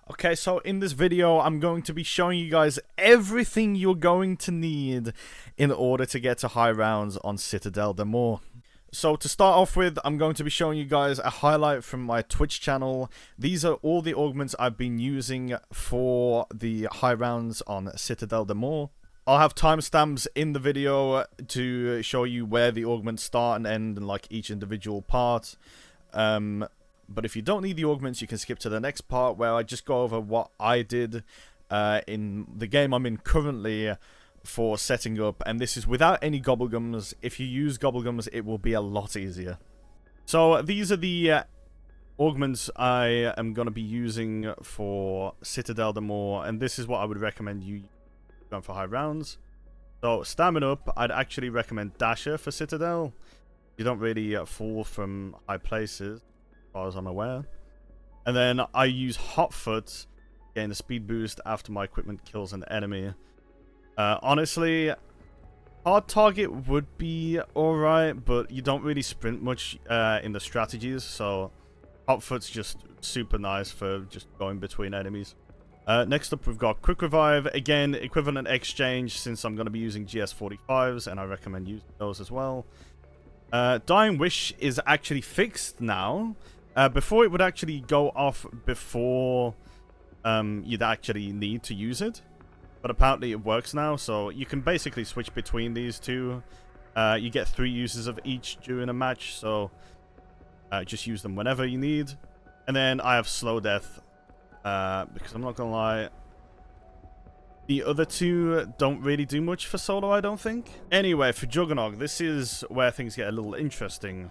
Okay, so in this video, I'm going to be showing you guys everything you're going to need in order to get to high rounds on Citadelle Des Morts. So to start off with, I'm going to be showing you guys a highlight from my Twitch channel. These are all the augments I've been using for the high rounds on Citadelle Des Morts. I'll have timestamps in the video to show you where the augments start and end and like each individual part. But if you don't need the augments, you can skip to the next part where I just go over what I did in the game I'm in currently for setting up. And this is without any gobblegums. If you use gobblegums, it will be a lot easier. So these are the augments I am going to be using for Citadelle Des Morts. And this is what I would recommend you going for high rounds. So staminup, I'd actually recommend Dasher for Citadelle. You don't really fall from high places, as far as I'm aware. And then I use Hotfoot, gain a speed boost after my equipment kills an enemy. Honestly, hard target would be alright, but you don't really sprint much in the strategies, so Hotfoot's just super nice for just going between enemies. Next up, we've got Quick Revive. Again, equivalent exchange, since I'm going to be using GS45s, and I recommend using those as well. Dying Wish is actually fixed now. Before, it would actually go off before you'd actually need to use it. But apparently it works now, so you can basically switch between these two. You get 3 uses of each during a match, so just use them whenever you need. And then I have Slow Death, because I'm not gonna lie, the other two don't really do much for solo, I don't think. Anyway, for Juggernog, this is where things get a little interesting.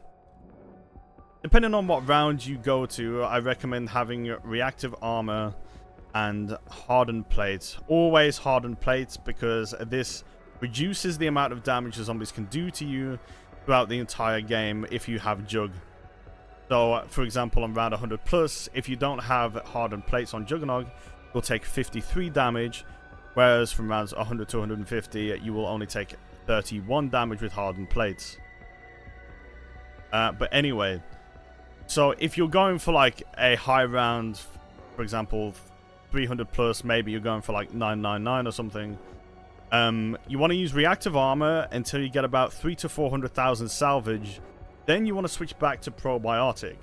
Depending on what round you go to, I recommend having reactive armor and hardened plates. Always hardened plates, because this reduces the amount of damage the zombies can do to you throughout the entire game if you have Jug. So, for example, on round 100 plus, if you don't have hardened plates on Juggernog, you'll take 53 damage, whereas from rounds 100 to 150, you will only take 31 damage with hardened plates. But anyway, so if you're going for like a high round, for example, 300 plus, maybe you're going for like 999 or something, you want to use reactive armor until you get about 300,000 to 400,000 salvage. Then you want to switch back to probiotic.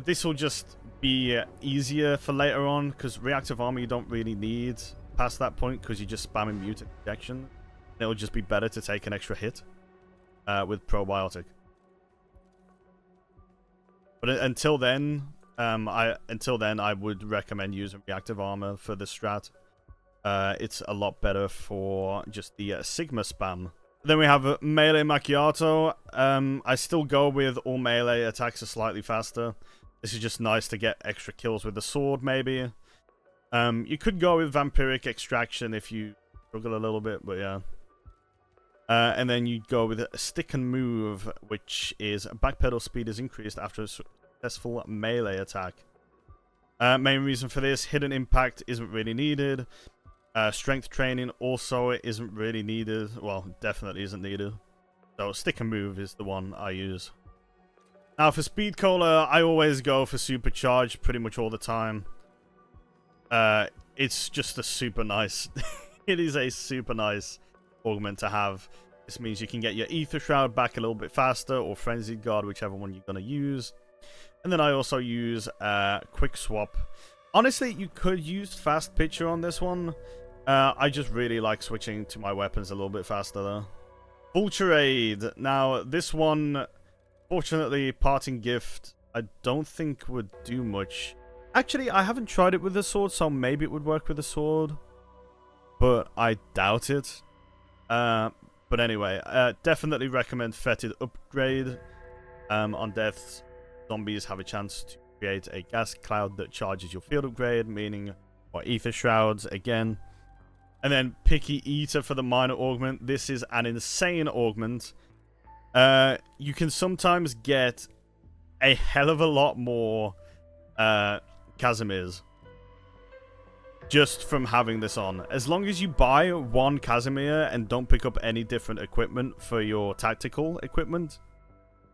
This will just be easier for later on, because reactive armor you don't really need past that point, because you're just spamming mutant injection. It'll just be better to take an extra hit with probiotic. But until then, I would recommend using reactive armor for this strat. It's a lot better for just the Sigma spam. Then we have melee Macchiato. I still go with all melee attacks are slightly faster. This is just nice to get extra kills with the sword, maybe. You could go with Vampiric Extraction if you struggle a little bit, but yeah. And then you go with Stick and Move, which is backpedal speed is increased after a successful melee attack. Main reason for this, hidden impact isn't really needed. Strength training also isn't really needed. Well, definitely isn't needed. So Stick and Move is the one I use. Now for Speed Cola, I always go for Supercharge pretty much all the time. It's just a super nice... it is a super nice augment to have. This means you can get your Aether Shroud back a little bit faster, or Frenzied Guard, whichever one you're going to use. And then I also use Quick Swap. Honestly, you could use Fast Pitcher on this one. I just really like switching to my weapons a little bit faster though. Vulture Aid. Now, this one, fortunately, Parting Gift, I don't think would do much. Actually, I haven't tried it with the sword, so maybe it would work with the sword. But I doubt it. But anyway, definitely recommend Fetid Upgrade. On deaths, zombies have a chance to create a gas cloud that charges your field upgrade, meaning, or Aether Shrouds again. And then Picky Eater for the minor augment. This is an insane augment. You can sometimes get a hell of a lot more Casimirs just from having this on. As long as you buy one Casimir and don't pick up any different equipment for your tactical equipment,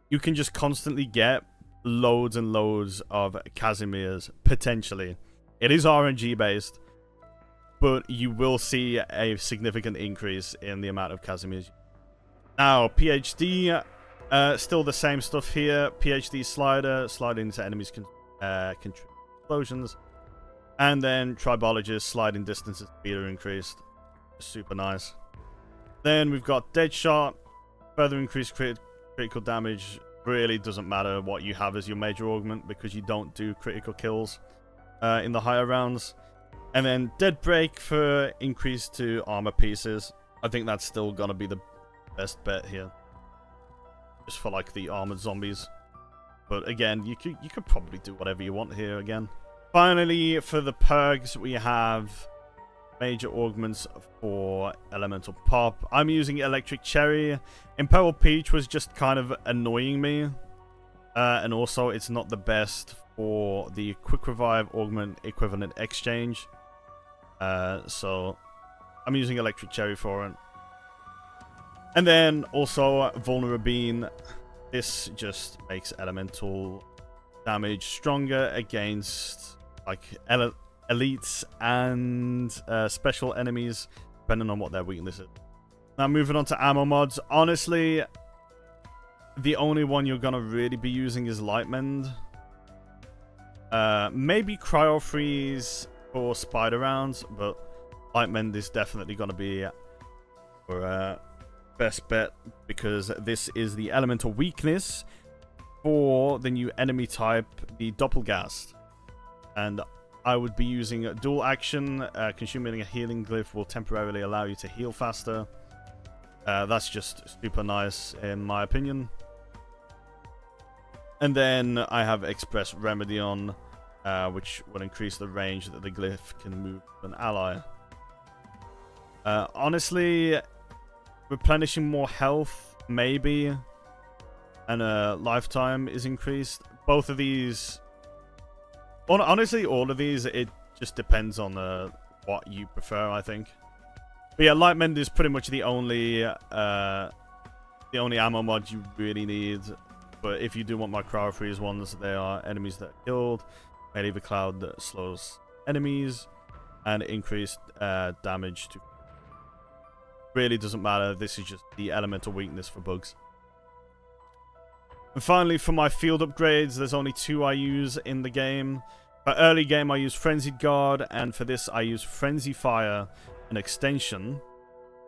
you can just constantly get loads and loads of Casimirs, potentially. It is RNG based, but you will see a significant increase in the amount of Casimirs. Now, PhD, still the same stuff here. PhD slider, slide into enemies explosions. And then Tribologist, sliding distances, speed are increased. Super nice. Then we've got Deadshot, further increased critical damage. Really doesn't matter what you have as your major augment because you don't do critical kills in the higher rounds. And then Dead Break for increase to armor pieces. I think that's still gonna be the best bet here, just for like the armored zombies. But again, you could probably do whatever you want here again. Finally, for the perks, we have major augments for elemental pop. I'm using Electric Cherry. Imperial Peach was just kind of annoying me, and also it's not the best for the quick revive augment equivalent exchange. So I'm using Electric Cherry for it. And then also Vulnerabine. This just makes elemental damage stronger against like elites and special enemies, depending on what their weakness is. Now moving on to ammo mods. Honestly, the only one you're gonna really be using is Lightmend. Maybe Cryo Freeze for spider rounds, but Lightmend is definitely gonna be your best bet, because this is the elemental weakness for the new enemy type, the Doppelgast. And I would be using a dual action. Consuming a healing glyph will temporarily allow you to heal faster. That's just super nice in my opinion. And then I have Express Remedy on, which will increase the range that the glyph can move to an ally. Honestly, replenishing more health, maybe, and lifetime is increased. Both of these, honestly, all of these, it just depends on what you prefer, I think. But yeah, Lightmend is pretty much the only ammo mod you really need. But if you do want my Cryo Freeze ones, they are enemies that are killed, Melee the Cloud that slows enemies, and increased damage to. Really doesn't matter. This is just the elemental weakness for bugs. And finally, for my field upgrades, there's only two I use in the game. For early game, I use Frenzied Guard, and for this, I use Frenzy Fire, an extension.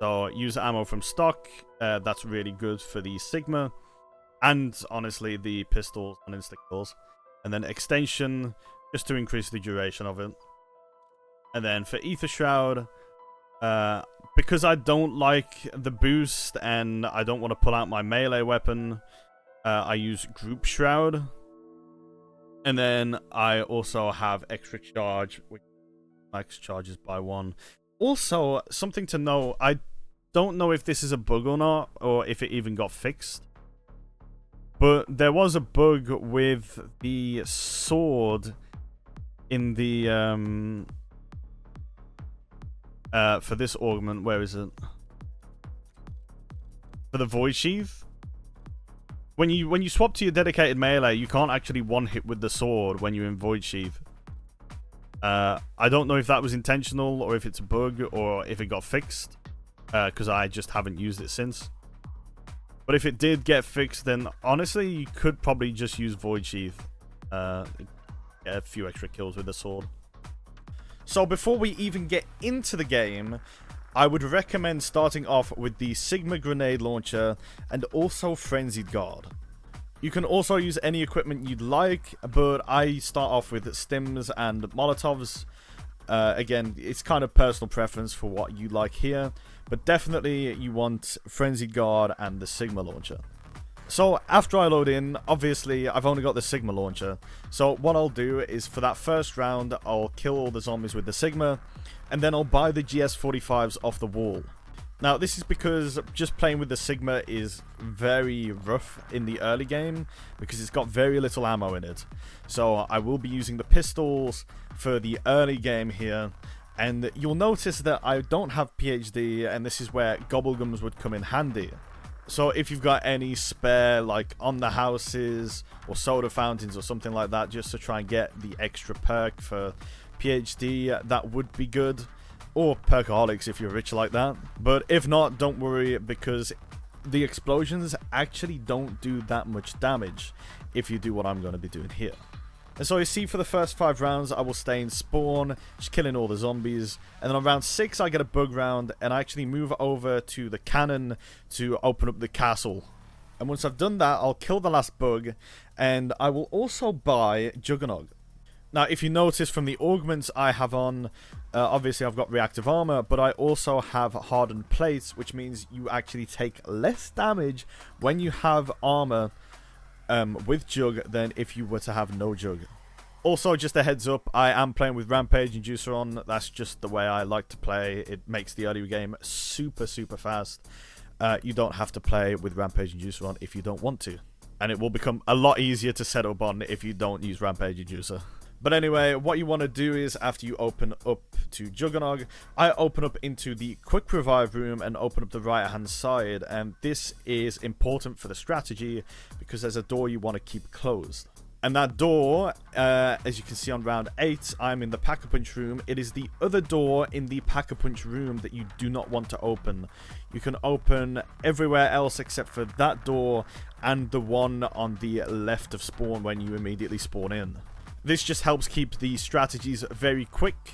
So use ammo from stock. That's really good for the Sigma, and honestly, the pistols and insta kills. And then extension, just to increase the duration of it. And then for Aether Shroud, because I don't like the boost and I don't want to pull out my melee weapon, I use Group Shroud. And then I also have Extra Charge, which max charges by 1. Also, something to know, I don't know if this is a bug or not, or if it even got fixed. But there was a bug with the sword in the for this augment. Where is it? For the Void Sheath. When you swap to your dedicated melee, you can't actually one hit with the sword when you're in Void Sheath. I don't know if that was intentional or if it's a bug or if it got fixed, because I just haven't used it since. But if it did get fixed, then honestly you could probably just use Void Sheath, get a few extra kills with the sword. So before we even get into the game, I would recommend starting off with the Sigma Grenade Launcher and also Frenzied Guard. You can also use any equipment you'd like, but I start off with Stims and Molotovs. Again, it's kind of personal preference for what you like here, but definitely you want Frenzied Guard and the Sigma Launcher. So after I load in, obviously I've only got the Sigma Launcher, so what I'll do is for that first round I'll kill all the zombies with the Sigma, and then I'll buy the GS45s off the wall. Now this is because just playing with the Sigma is very rough in the early game, because it's got very little ammo in it. So I will be using the pistols for the early game here, and you'll notice that I don't have PhD, and this is where Gobblegums would come in handy. So if you've got any spare, like on the houses or soda fountains or something like that, just to try and get the extra perk for PhD, that would be good. Or perkaholics if you're rich like that. But if not, don't worry, because the explosions actually don't do that much damage if you do what I'm going to be doing here. And so you see, for the first 5 rounds, I will stay in spawn, just killing all the zombies. And then on round 6, I get a bug round, and I actually move over to the cannon to open up the castle. And once I've done that, I'll kill the last bug, and I will also buy Juggernog. Now, if you notice from the augments I have on, obviously I've got reactive armor, but I also have hardened plates, which means you actually take less damage when you have armor with Jug than if you were to have no Jug. Also, just a heads up, I am playing with Rampage and Juicer on. That's just the way I like to play. It makes the early game super fast. You don't have to play with Rampage and Juicer on if you don't want to. And it will become a lot easier to set up on if you don't use Rampage and Juicer. But anyway, what you want to do is, after you open up to Juggernog, I open up into the quick revive room and open up the right hand side, and this is important for the strategy because there's a door you want to keep closed. And that door, as you can see on round 8, I'm in the Pack-a-Punch room. It is the other door in the Pack-a-Punch room that you do not want to open. You can open everywhere else except for that door and the one on the left of spawn when you immediately spawn in. This just helps keep the strategies very quick,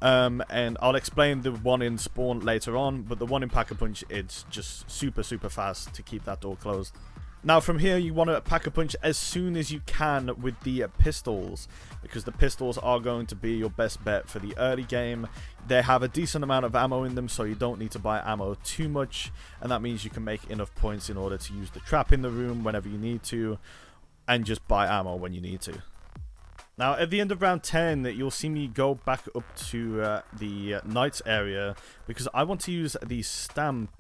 and I'll explain the one in spawn later on, but the one in Pack-a-Punch, it's just super fast to keep that door closed. Now from here, you want to Pack-a-Punch as soon as you can with the pistols, because the pistols are going to be your best bet for the early game. They have a decent amount of ammo in them, so you don't need to buy ammo too much, and that means you can make enough points in order to use the trap in the room whenever you need to, and just buy ammo when you need to. Now, at the end of round 10, you'll see me go back up to the Knights area, because I want to use the stamp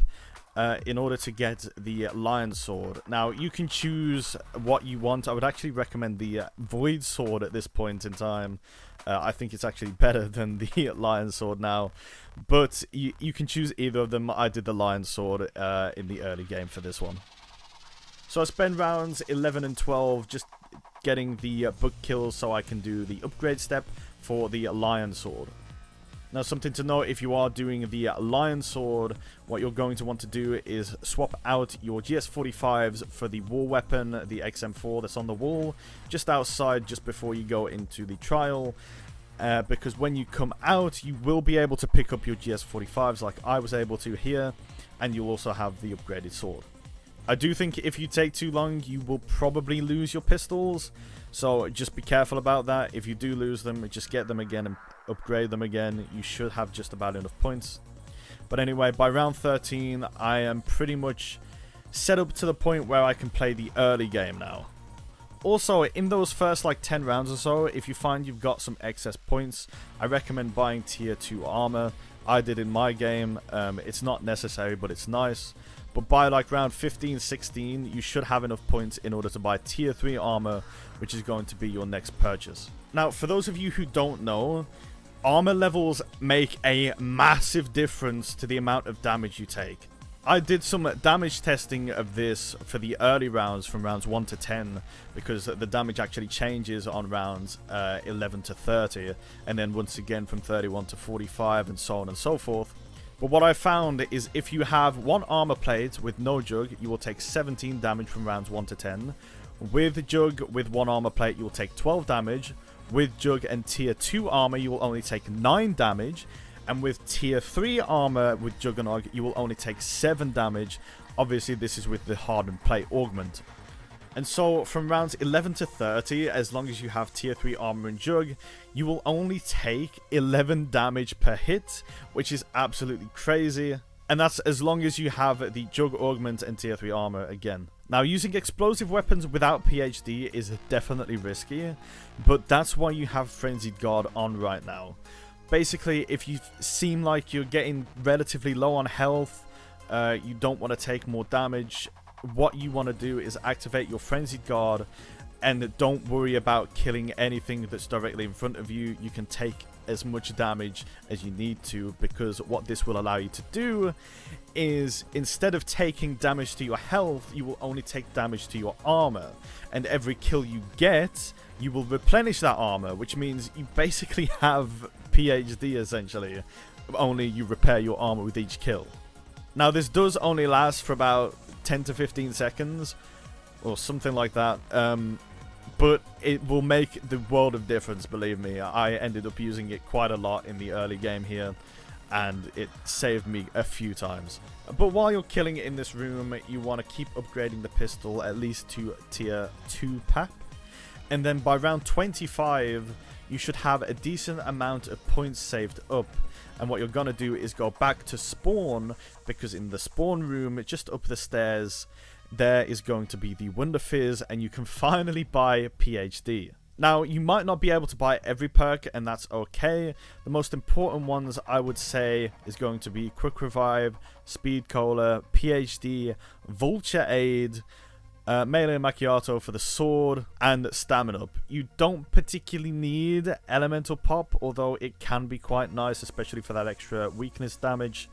in order to get the Lion Sword. Now, you can choose what you want. I would actually recommend the Void Sword at this point in time. I think it's actually better than the Lion Sword now. But you can choose either of them. I did the Lion Sword in the early game for this one. So I spend rounds 11 and 12 just getting the bug kills so I can do the upgrade step for the Lion Sword. Now, something to note, if you are doing the Lion Sword, what you're going to want to do is swap out your GS45s for the war weapon, the XM4 that's on the wall, just outside, just before you go into the trial. Because when you come out, you will be able to pick up your GS45s like I was able to here, and you'll also have the upgraded sword. I do think if you take too long, you will probably lose your pistols, so just be careful about that. If you do lose them, just get them again and upgrade them again. You should have just about enough points. But anyway, by round 13, I am pretty much set up to the point where I can play the early game now. Also, in those first like 10 rounds or so, if you find you've got some excess points, I recommend buying tier 2 armor. I did in my game. It's not necessary, but it's nice. But by like round 15, 16, you should have enough points in order to buy tier 3 armor, which is going to be your next purchase. Now, for those of you who don't know, armor levels make a massive difference to the amount of damage you take. I did some damage testing of this for the early rounds from rounds 1 to 10, because the damage actually changes on rounds 11 to 30, and then once again from 31 to 45, and so on and so forth. But what I found is if you have one armor plate with no Jug, you will take 17 damage from rounds 1 to 10. With Jug, with one armor plate, you will take 12 damage. With Jug and tier 2 armor, you will only take 9 damage. And with tier 3 armor with Juggernog, you will only take 7 damage. Obviously, this is with the hardened plate augment. And so, from rounds 11 to 30, as long as you have tier 3 armor and Jug, you will only take 11 damage per hit, which is absolutely crazy. And that's as long as you have the Jug augment and tier 3 armor again. Now, using explosive weapons without PhD is definitely risky, but that's why you have Frenzied Guard on right now. Basically, if you seem like you're getting relatively low on health, you don't want to take more damage, what you want to do is activate your Frenzied Guard And don't worry about killing anything that's directly in front of you. You can take as much damage as you need to, because what this will allow you to do is, instead of taking damage to your health, you will only take damage to your armor. And every kill you get, you will replenish that armor, which means you basically have PhD essentially, only you repair your armor with each kill. Now this does only last for about 10 to 15 seconds or something like that, but it will make the world of difference, believe me. I ended up using it quite a lot in the early game here, and it saved me a few times. But while you're killing it in this room, you want to keep upgrading the pistol at least to tier 2 PAP, and then by round 25 you should have a decent amount of points saved up. And what you're gonna do is go back to spawn, because in the spawn room just up the stairs there is going to be the Wonder Fizz, and you can finally buy PhD. Now, you might not be able to buy every perk, and that's okay. The most important ones, I would say, is going to be Quick Revive, Speed Cola, PhD, Vulture Aid, Melee Macchiato for the sword, and staminup. You don't particularly need Elemental Pop, although it can be quite nice, especially for that extra weakness damage.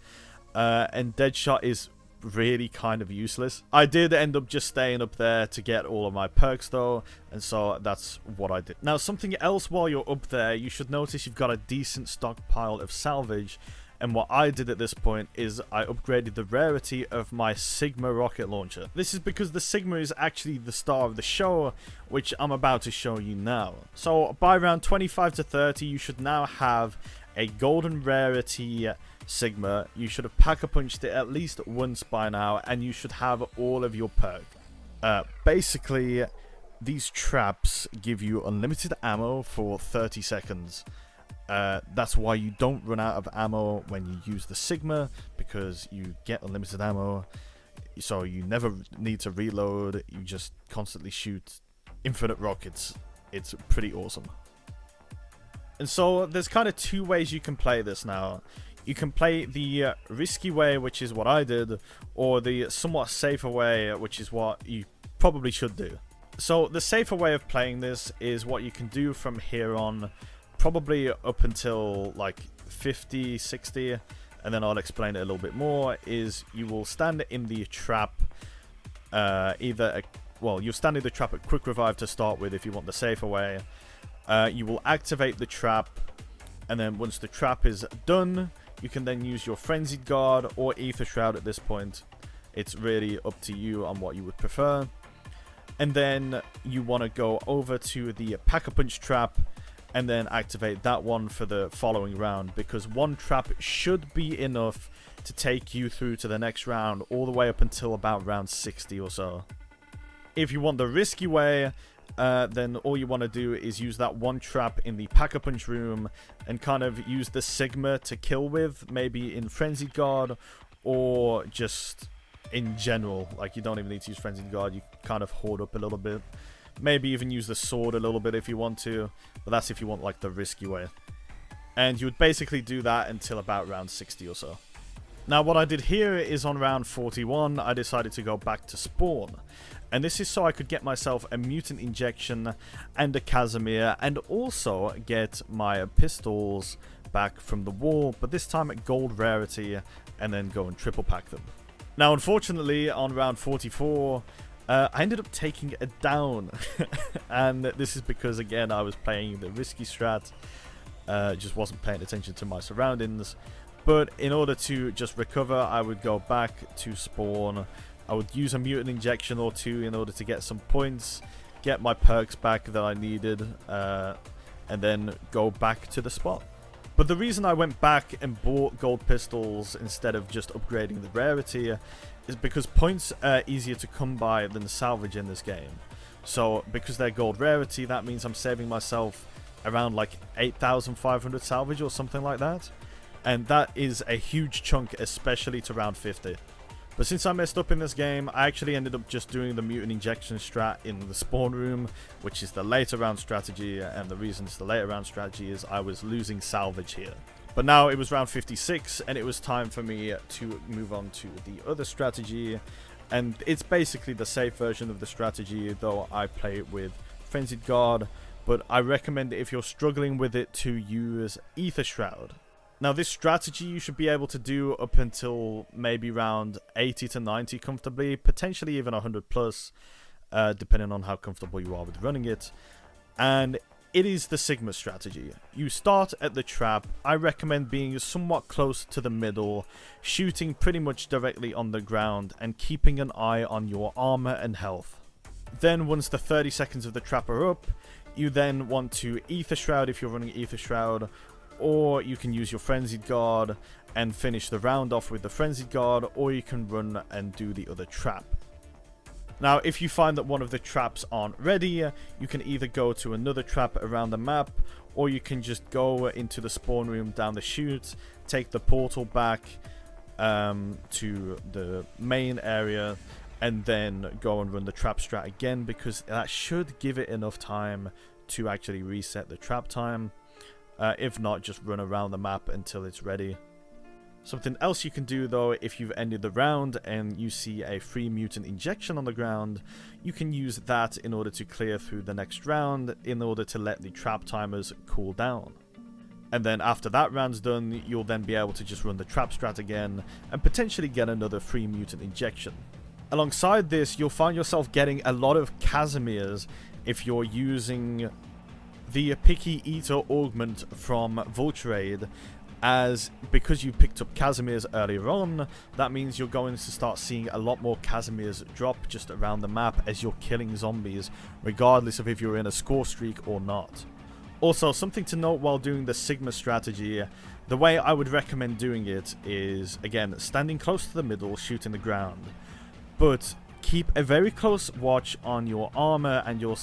And Deadshot is really kind of useless. I did end up just staying up there to get all of my perks though, and so that's what I did. Now, something else while you're up there, you should notice you've got a decent stockpile of salvage, and what I did at this point is I upgraded the rarity of my Sigma rocket launcher. This is because the Sigma is actually the star of the show, which I'm about to show you now. So by round 25 to 30 you should now have a golden rarity Sigma. You should have pack-a-punched it at least once by now, and you should have all of your perk. Basically, these traps give you unlimited ammo for 30 seconds. That's why you don't run out of ammo when you use the Sigma, because you get unlimited ammo, so you never need to reload. You just constantly shoot infinite rockets. It's pretty awesome. And so there's kind of two ways you can play this now. You can play the risky way, which is what I did, or the somewhat safer way, which is what you probably should do. So the safer way of playing this is what you can do from here on, probably up until like 50, 60, and then I'll explain it a little bit more, is you will stand in the trap, you'll stand in the trap at Quick Revive to start with if you want the safer way. You will activate the trap, and then once the trap is done, you can then use your Frenzied Guard or Aether Shroud at this point. It's really up to you on what you would prefer. And then you want to go over to the Pack-a-Punch trap and then activate that one for the following round, because one trap should be enough to take you through to the next round, all the way up until about round 60 or so. If you want the risky way, then all you want to do is use that one trap in the Pack-a-Punch room and kind of use the Sigma to kill with, maybe in Frenzied Guard or just in general. Like, you don't even need to use Frenzied Guard, you kind of hoard up a little bit. Maybe even use the sword a little bit if you want to, but that's if you want like the risky way. And you would basically do that until about round 60 or so. Now what I did here is on round 41, I decided to go back to spawn. And this is so I could get myself a mutant injection and a Casimir, and also get my pistols back from the wall, but this time at gold rarity, and then go and triple pack them. Now unfortunately on round 44, I ended up taking a down. And this is because, again, I was playing the risky strat, just wasn't paying attention to my surroundings. But in order to just recover, I would go back to spawn. I would use a mutant injection or two in order to get some points, get my perks back that I needed, and then go back to the spot. But the reason I went back and bought gold pistols instead of just upgrading the rarity is because points are easier to come by than salvage in this game. So because they're gold rarity, that means I'm saving myself around like 8,500 salvage or something like that. And that is a huge chunk, especially to round 50. But since I messed up in this game, I actually ended up just doing the mutant injection strat in the spawn room, which is the later round strategy, and the reason it's the later round strategy is I was losing salvage here. But now it was round 56, and it was time for me to move on to the other strategy, and it's basically the safe version of the strategy, though I play it with Frenzied Guard, but I recommend if you're struggling with it to use Aether Shroud. Now this strategy you should be able to do up until maybe round 80 to 90 comfortably, potentially even 100 plus, depending on how comfortable you are with running it. And it is the Sigma strategy. You start at the trap. I recommend being somewhat close to the middle, shooting pretty much directly on the ground, and keeping an eye on your armor and health. Then once the 30 seconds of the trap are up, you then want to Aether Shroud if you're running Aether Shroud, or you can use your Frenzied Guard and finish the round off with the Frenzied Guard, or you can run and do the other trap. Now, if you find that one of the traps aren't ready, you can either go to another trap around the map, or you can just go into the spawn room down the chute, take the portal back to the main area, and then go and run the trap strat again, because that should give it enough time to actually reset the trap time. If not, just run around the map until it's ready. Something else you can do though, if you've ended the round and you see a free mutant injection on the ground, you can use that in order to clear through the next round in order to let the trap timers cool down. And then after that round's done, you'll then be able to just run the trap strat again and potentially get another free mutant injection. Alongside this, you'll find yourself getting a lot of Casimirs if you're using the Picky Eater augment from Vulture Aid, as because you picked up Casimirs earlier on, that means you're going to start seeing a lot more Casimirs drop just around the map as you're killing zombies, regardless of if you're in a score streak or not. Also, something to note while doing the Sigma strategy, the way I would recommend doing it is, again, standing close to the middle, shooting the ground, but keep a very close watch on your armor and your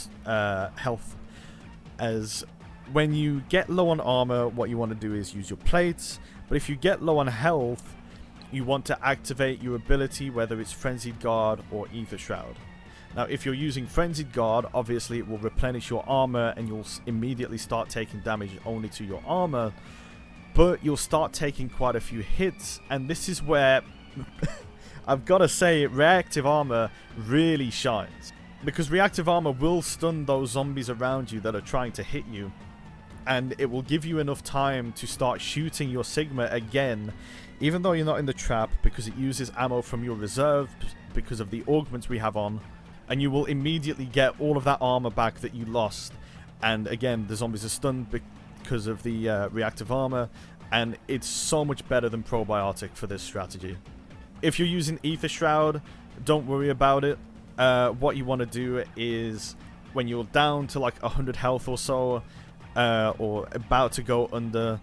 health, as when you get low on armor, what you want to do is use your plates, but if you get low on health, you want to activate your ability, whether it's Frenzied Guard or Aether Shroud. Now, if you're using Frenzied Guard, obviously it will replenish your armor and you'll immediately start taking damage only to your armor, but you'll start taking quite a few hits, and this is where I've got to say reactive armor really shines, because reactive armor will stun those zombies around you that are trying to hit you, and it will give you enough time to start shooting your Sigma again, even though you're not in the trap, because it uses ammo from your reserve because of the augments we have on, and you will immediately get all of that armor back that you lost. And again, the zombies are stunned because of the reactive armor, and it's so much better than probiotic for this strategy. If you're using Aether Shroud, don't worry about it. What you want to do is, when you're down to like 100 health or so, or about to go under,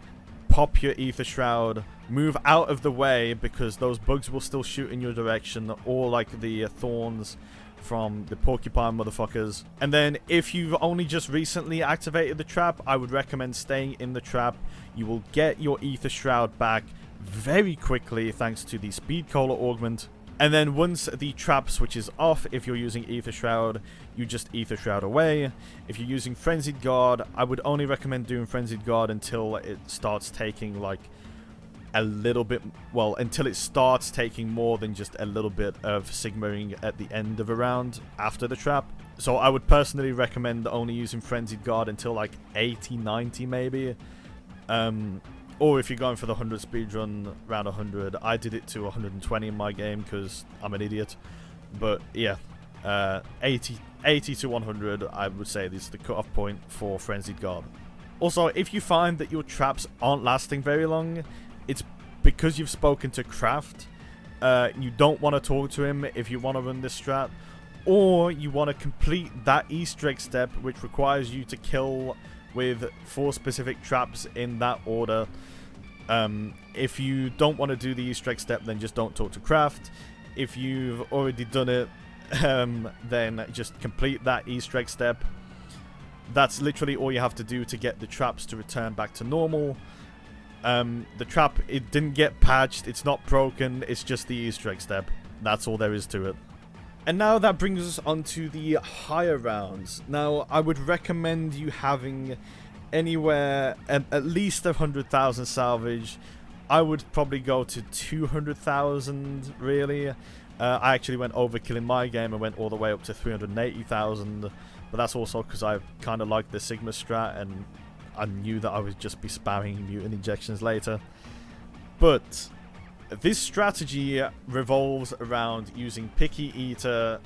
pop your Aether Shroud, move out of the way because those bugs will still shoot in your direction, or like the thorns from the porcupine motherfuckers. And then if you've only just recently activated the trap, I would recommend staying in the trap. You will get your Aether Shroud back very quickly thanks to the Speed Cola augment. And then once the trap switches off, if you're using Aether Shroud, you just Aether Shroud away. If you're using Frenzied Guard, I would only recommend doing Frenzied Guard until it starts taking like a little bit, well, until it starts taking more than just a little bit of Sigmaing at the end of a round after the trap. So I would personally recommend only using Frenzied Guard until like 80, 90 maybe. Or if you're going for the 100 speedrun, round 100, I did it to 120 in my game because I'm an idiot. But yeah, 80 to 100, I would say this is the cutoff point for Frenzied Guard. Also, if you find that your traps aren't lasting very long, it's because you've spoken to Craft. You don't want to talk to him if you want to run this strat, or you want to complete that Easter egg step, which requires you to kill with 4 specific traps in that order. If you don't want to do the Easter egg step, then just don't talk to Craft. If you've already done it, then just complete that Easter egg step. That's literally all you have to do to get the traps to return back to normal. The trap, it didn't get patched, it's not broken, it's just the Easter egg step. That's all there is to it. And now that brings us on to the higher rounds. Now, I would recommend you having anywhere at least 100,000 salvage. I would probably go to 200,000, really. I actually went overkill in my game and went all the way up to 380,000. but that's also because I kind of like the Sigma strat, and I knew that I would just be spamming mutant injections later. But this strategy revolves around using Picky Eater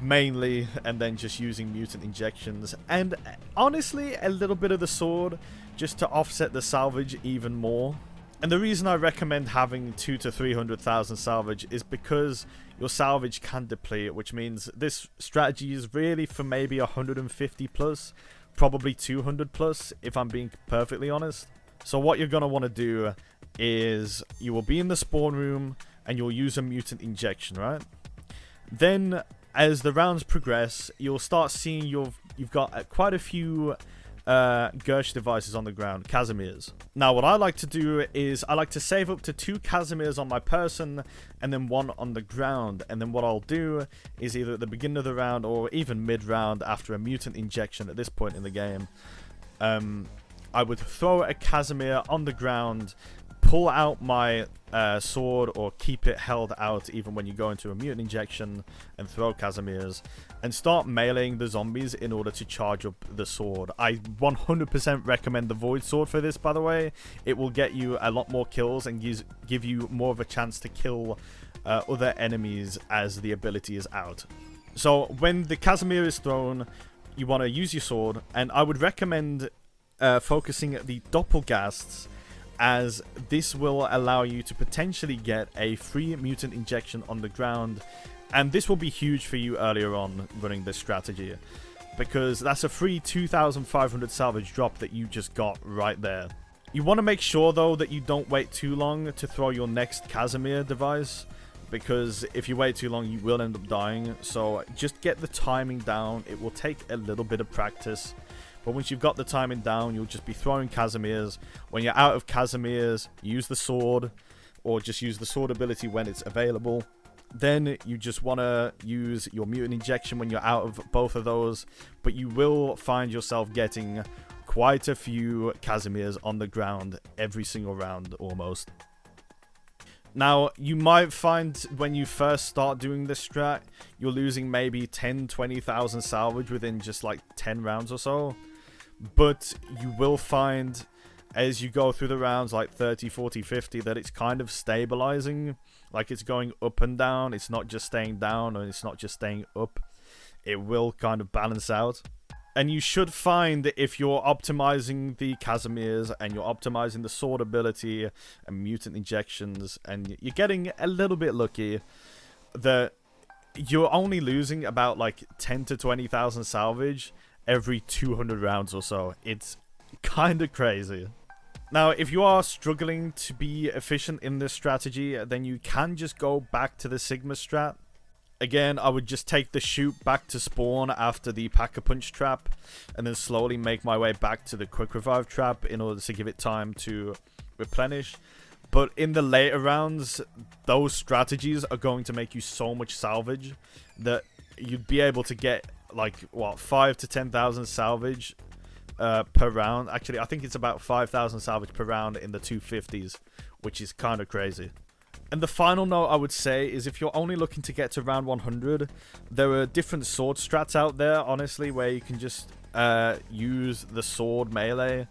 mainly, and then just using mutant injections, and honestly a little bit of the sword just to offset the salvage even more. And the reason I recommend having 200,000 to 300,000 salvage is because your salvage can deplete, which means this strategy is really for maybe 150 plus, probably 200 plus if I'm being perfectly honest. So what you're going to want to do is you will be in the spawn room and you'll use a mutant injection, right? Then as the rounds progress, you'll start seeing you've got quite a few Gersh devices on the ground, Casimirs. Now what I like to do is I like to save up to 2 Casimirs on my person and then 1 on the ground, and then what I'll do is either at the beginning of the round or even mid-round after a mutant injection at this point in the game, I would throw a Casimir on the ground, pull out my sword or keep it held out even when you go into a mutant injection, and throw Casimirs and start meleeing the zombies in order to charge up the sword. I 100% recommend the Void Sword for this, by the way. It will get you a lot more kills and give you more of a chance to kill other enemies as the ability is out. So when the Casimir is thrown, you want to use your sword, and I would recommend focusing at the Doppelgasts, as this will allow you to potentially get a free mutant injection on the ground, and this will be huge for you earlier on running this strategy, because that's a free 2,500 salvage drop that you just got right there. You want to make sure though that you don't wait too long to throw your next Casimir device, because if you wait too long you will end up dying. So just get the timing down. It will take a little bit of practice, but once you've got the timing down, you'll just be throwing Casimirs. When you're out of Casimirs, use the sword, or just use the sword ability when it's available. Then you just want to use your mutant injection when you're out of both of those, but you will find yourself getting quite a few Casimirs on the ground every single round almost. Now, you might find when you first start doing this strat, you're losing maybe 10-20,000 salvage within just like 10 rounds or so. But you will find as you go through the rounds, like 30, 40, 50, that it's kind of stabilizing. Like it's going up and down. It's not just staying down, and it's not just staying up. It will kind of balance out. And you should find that if you're optimizing the Casimirs and you're optimizing the sword ability and mutant injections, and you're getting a little bit lucky, that you're only losing about like 10 to 20,000 salvage every 200 rounds or so. It's kind of crazy. Now, if you are struggling to be efficient in this strategy, then you can just go back to the Sigma strat. Again, I would just take the shoot back to spawn after the Pack-a-Punch trap, and then slowly make my way back to the Quick Revive trap in order to give it time to replenish. But in the later rounds, those strategies are going to make you so much salvage that you'd be able to get, like, what, 5 to 10,000 salvage per round. Actually, I think it's about 5,000 salvage per round in the 250s, which is kind of crazy. And the final note I would say is, if you're only looking to get to round 100, there are different sword strats out there, honestly, where you can just use the sword melee,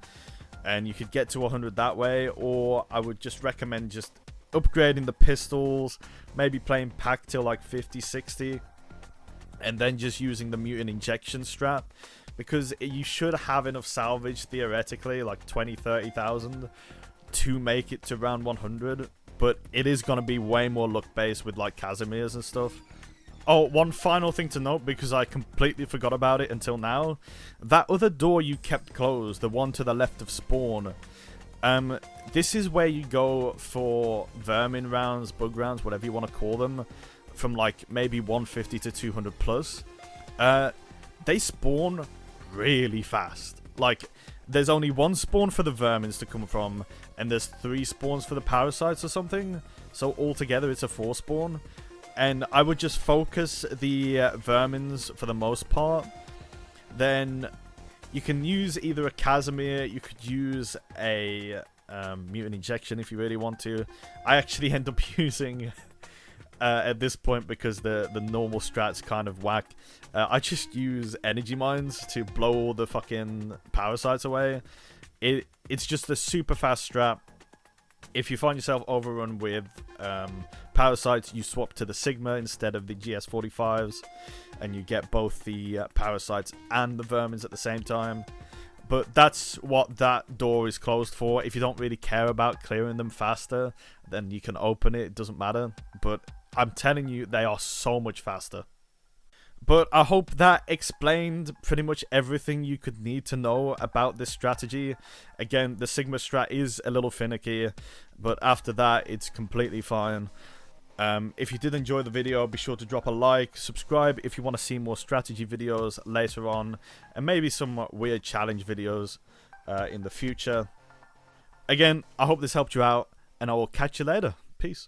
and you could get to 100 that way. Or I would just recommend just upgrading the pistols, maybe playing pack till like 50, 60, and then just using the mutant injection strat, because you should have enough salvage, theoretically, like 20, 30,000 to make it to round 100. But it is going to be way more luck-based with, like, Casimirs and stuff. Oh, one final thing to note, because I completely forgot about it until now. That other door you kept closed, the one to the left of spawn, this is where you go for vermin rounds, bug rounds, whatever you want to call them, from, like, maybe 150 to 200 plus. They spawn really fast. Like, there's only one spawn for the vermins to come from, and there's 3 spawns for the parasites or something. So altogether it's a 4 spawn. And I would just focus the vermins for the most part. Then you can use either a Casimir, you could use a mutant injection if you really want to. I actually end up using at this point because the normal strat's kind of whack. I just use energy mines to blow all the fucking parasites away. It's just a super fast strat. If you find yourself overrun with parasites, you swap to the Sigma instead of the GS45s, and you get both the parasites and the vermins at the same time. But that's what that door is closed for. If you don't really care about clearing them faster, then you can open it. It doesn't matter. But I'm telling you, they are so much faster. But I hope that explained pretty much everything you could need to know about this strategy. Again, the Sigma strat is a little finicky, but after that, it's completely fine. If you did enjoy the video, be sure to drop a like, subscribe if you want to see more strategy videos later on, and maybe some weird challenge videos in the future. Again, I hope this helped you out, and I will catch you later. Peace.